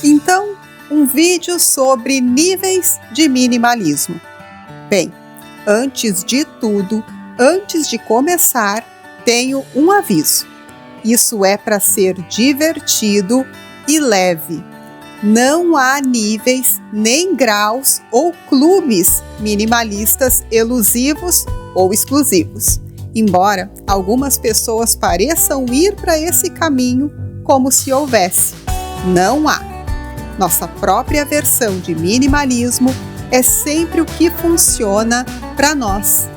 Então, um vídeo sobre níveis de minimalismo. Bem, antes de tudo, antes de começar, tenho um aviso. Isso é para ser divertido e leve. Não há níveis, nem graus ou clubes minimalistas elusivos ou exclusivos. Embora algumas pessoas pareçam ir para esse caminho como se houvesse. Não há. Nossa própria versão de minimalismo é sempre o que funciona para nós.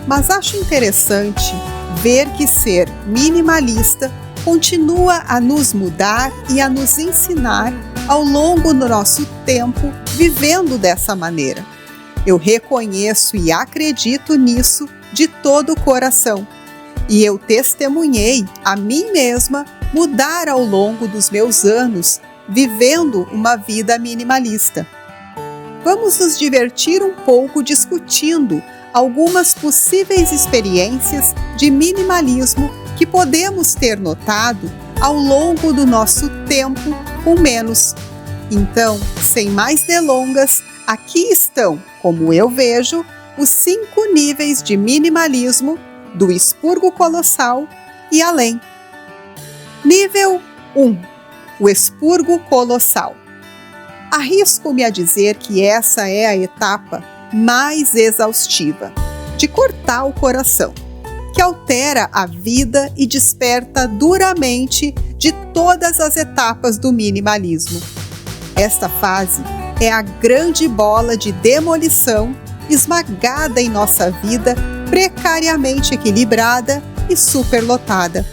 Mas acho interessante ver que ser minimalista continua a nos mudar e a nos ensinar ao longo do nosso tempo vivendo dessa maneira. Eu reconheço e acredito nisso de todo o coração. E eu testemunhei a mim mesma mudar ao longo dos meus anos vivendo uma vida minimalista. Vamos nos divertir um pouco discutindo algumas possíveis experiências de minimalismo que podemos ter notado ao longo do nosso tempo com menos. Então, sem mais delongas, aqui estão, como eu vejo, os 5 níveis de minimalismo do expurgo colossal e além. Nível 1. O expurgo colossal. Arrisco-me a dizer que essa é a etapa mais exaustiva, de cortar o coração, que altera a vida e desperta duramente de todas as etapas do minimalismo. Esta fase é a grande bola de demolição esmagada em nossa vida, precariamente equilibrada e superlotada.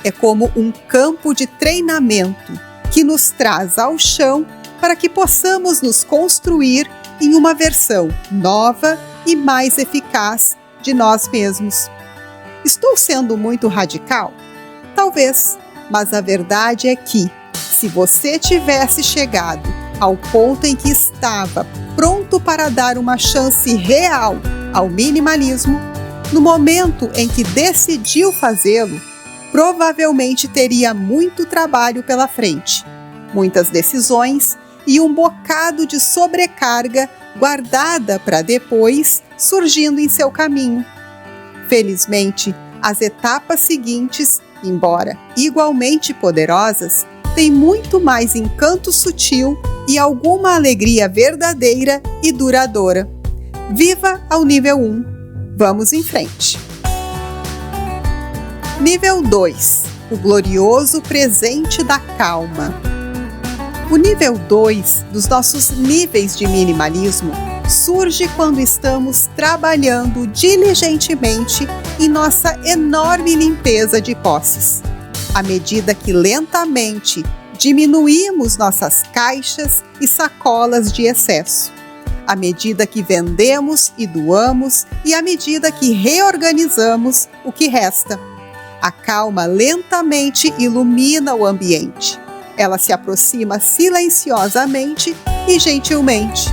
É como um campo de treinamento que nos traz ao chão para que possamos nos construir em uma versão nova e mais eficaz de nós mesmos. Estou sendo muito radical? Talvez, mas a verdade é que, se você tivesse chegado ao ponto em que estava pronto para dar uma chance real ao minimalismo, no momento em que decidiu fazê-lo, provavelmente teria muito trabalho pela frente, muitas decisões e um bocado de sobrecarga guardada para depois surgindo em seu caminho. Felizmente, as etapas seguintes, embora igualmente poderosas, têm muito mais encanto sutil e alguma alegria verdadeira e duradoura. Viva ao nível 1. Vamos em frente. Nível 2. O glorioso presente da calma. O nível 2 dos nossos níveis de minimalismo surge quando estamos trabalhando diligentemente em nossa enorme limpeza de posses. À medida que lentamente diminuímos nossas caixas e sacolas de excesso. À medida que vendemos e doamos e à medida que reorganizamos o que resta. A calma lentamente ilumina o ambiente. Ela se aproxima silenciosamente e gentilmente.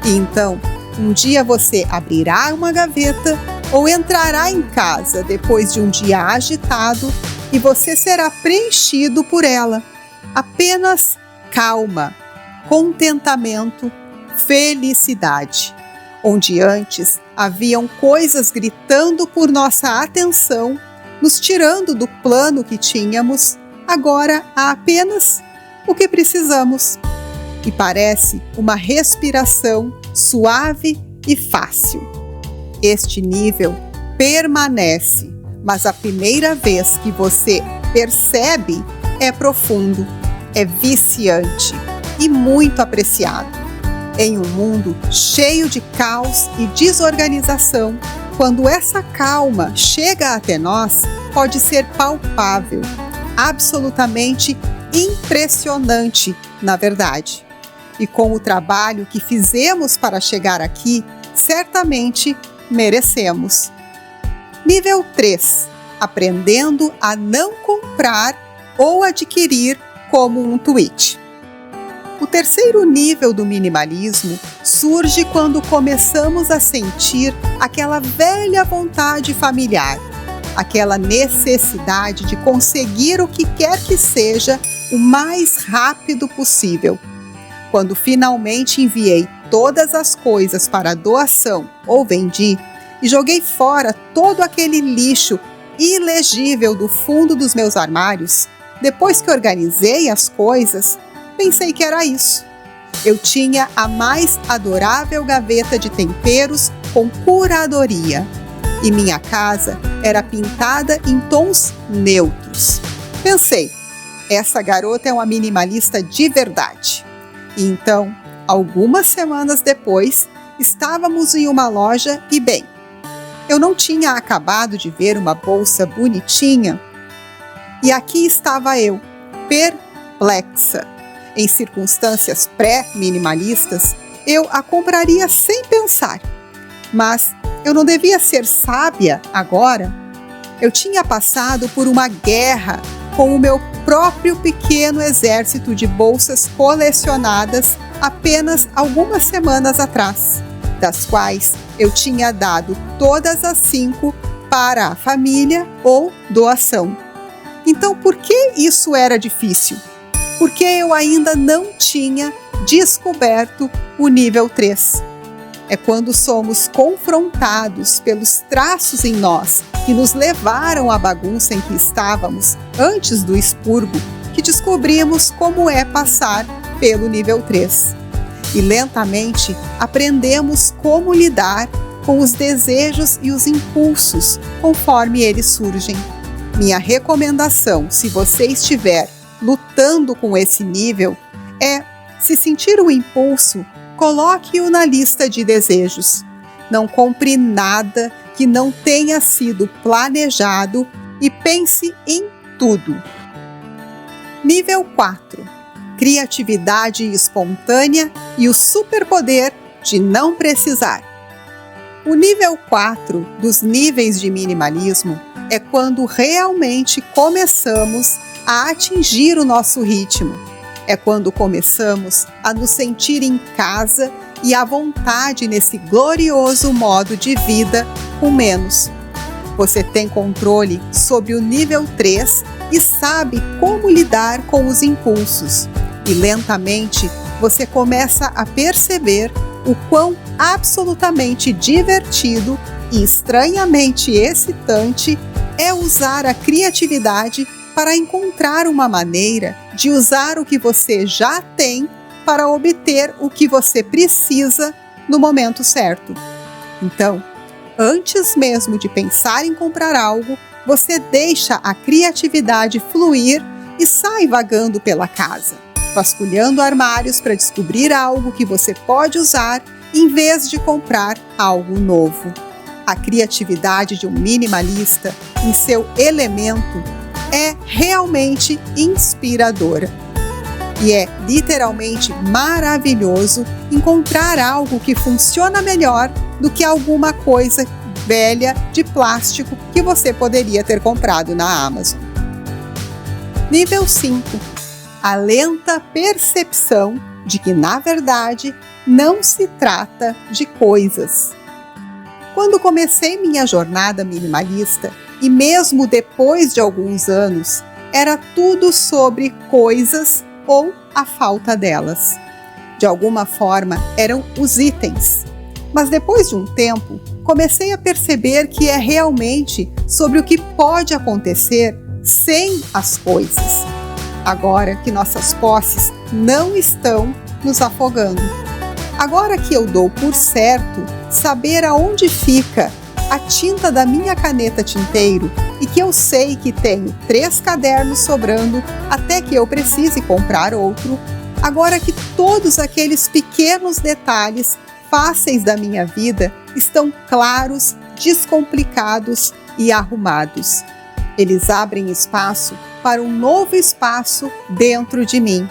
E então, um dia você abrirá uma gaveta ou entrará em casa depois de um dia agitado e você será preenchido por ela. Apenas calma, contentamento, felicidade. Onde antes haviam coisas gritando por nossa atenção, nos tirando do plano que tínhamos, agora há apenas o que precisamos. E parece uma respiração suave e fácil. Este nível permanece, mas a primeira vez que você percebe é profundo, é viciante e muito apreciado. Em um mundo cheio de caos e desorganização, quando essa calma chega até nós, pode ser palpável, absolutamente impressionante, na verdade. E com o trabalho que fizemos para chegar aqui, certamente merecemos. Nível 3. Aprendendo a não comprar ou adquirir como um tweet. O terceiro nível do minimalismo surge quando começamos a sentir aquela velha vontade familiar, aquela necessidade de conseguir o que quer que seja o mais rápido possível. Quando finalmente enviei todas as coisas para doação ou vendi e joguei fora todo aquele lixo ilegível do fundo dos meus armários, depois que organizei as coisas, pensei que era isso. Eu tinha a mais adorável gaveta de temperos com curadoria e minha casa era pintada em tons neutros. Pensei, essa garota é uma minimalista de verdade. E então, algumas semanas depois, estávamos em uma loja e bem, eu não tinha acabado de ver uma bolsa bonitinha e aqui estava eu, perplexa. Em circunstâncias pré-minimalistas, eu a compraria sem pensar. Mas eu não devia ser sábia agora? Eu tinha passado por uma guerra com o meu próprio pequeno exército de bolsas colecionadas apenas algumas semanas atrás, das quais eu tinha dado todas as 5 para a família ou doação. Então, por que isso era difícil? Porque eu ainda não tinha descoberto o nível 3. É quando somos confrontados pelos traços em nós que nos levaram à bagunça em que estávamos antes do expurgo que descobrimos como é passar pelo nível 3. E lentamente aprendemos como lidar com os desejos e os impulsos conforme eles surgem. Minha recomendação, se você estiver lutando com esse nível, é, se sentir o impulso, coloque-o na lista de desejos. Não compre nada que não tenha sido planejado e pense em tudo. Nível 4. Criatividade espontânea e o superpoder de não precisar. O nível 4 dos níveis de minimalismo é quando realmente começamos a atingir o nosso ritmo. É quando começamos a nos sentir em casa e à vontade nesse glorioso modo de vida com menos. Você tem controle sobre o nível 3 e sabe como lidar com os impulsos. E lentamente você começa a perceber o quão absolutamente divertido e estranhamente excitante é usar a criatividade para encontrar uma maneira de usar o que você já tem para obter o que você precisa no momento certo. Então, antes mesmo de pensar em comprar algo, você deixa a criatividade fluir e sai vagando pela casa, vasculhando armários para descobrir algo que você pode usar em vez de comprar algo novo. A criatividade de um minimalista, em seu elemento, é realmente inspiradora. E é literalmente maravilhoso encontrar algo que funciona melhor do que alguma coisa velha de plástico que você poderia ter comprado na Amazon. Nível 5. A lenta percepção de que, na verdade, não se trata de coisas. Quando comecei minha jornada minimalista, e mesmo depois de alguns anos, era tudo sobre coisas ou a falta delas. De alguma forma, eram os itens. Mas depois de um tempo, comecei a perceber que é realmente sobre o que pode acontecer sem as coisas. Agora que nossas posses não estão nos afogando. Agora que eu dou por certo saber aonde fica a tinta da minha caneta tinteiro e que eu sei que tenho 3 cadernos sobrando até que eu precise comprar outro, agora que todos aqueles pequenos detalhes fáceis da minha vida estão claros, descomplicados e arrumados. Eles abrem espaço para um novo espaço dentro de mim.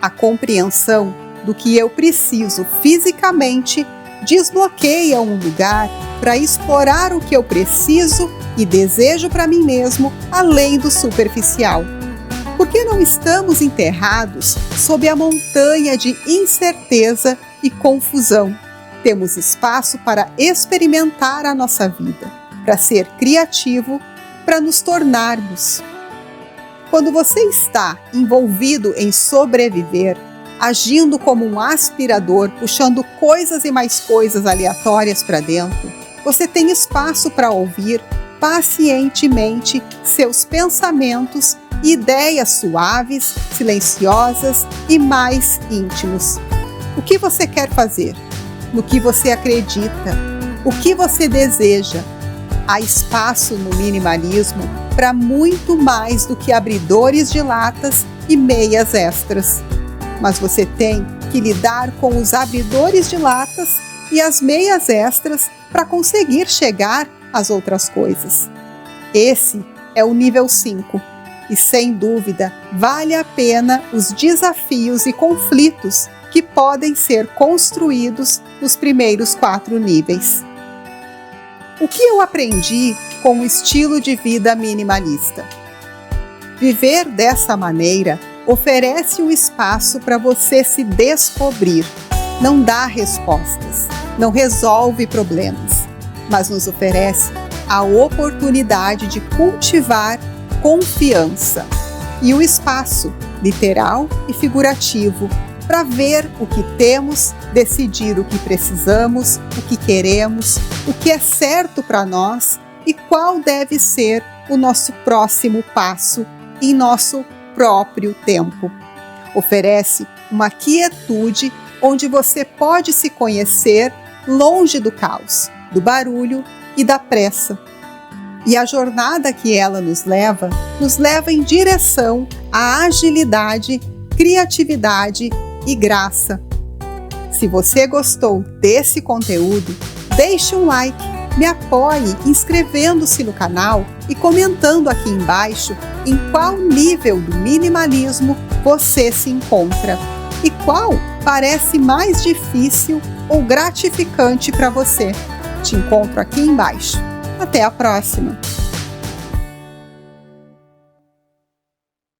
A compreensão do que eu preciso fisicamente desbloqueia um lugar para explorar o que eu preciso e desejo para mim mesmo, além do superficial. Por que não estamos enterrados sob a montanha de incerteza e confusão? Temos espaço para experimentar a nossa vida, para ser criativo para nos tornarmos. Quando você está envolvido em sobreviver, agindo como um aspirador, puxando coisas e mais coisas aleatórias para dentro, você tem espaço para ouvir pacientemente seus pensamentos e ideias suaves, silenciosas e mais íntimos. O que você quer fazer? No que você acredita? O que você deseja? Há espaço no minimalismo para muito mais do que abridores de latas e meias extras. Mas você tem que lidar com os abridores de latas e as meias extras para conseguir chegar às outras coisas. Esse é o nível 5 e, sem dúvida, vale a pena os desafios e conflitos que podem ser construídos nos primeiros 4 níveis. O que eu aprendi com o estilo de vida minimalista? Viver dessa maneira oferece um espaço para você se descobrir. Não dá respostas, não resolve problemas, mas nos oferece a oportunidade de cultivar confiança e o espaço, literal e figurativo, para ver o que temos, decidir o que precisamos, o que queremos, o que é certo para nós e qual deve ser o nosso próximo passo em nosso próprio tempo. Oferece uma quietude onde você pode se conhecer longe do caos, do barulho e da pressa. E a jornada que ela nos leva em direção à agilidade, criatividade e graça. Se você gostou desse conteúdo, deixe um like, me apoie inscrevendo-se no canal e comentando aqui embaixo em qual nível do minimalismo você se encontra e qual parece mais difícil ou gratificante para você. Te encontro aqui embaixo. Até a próxima!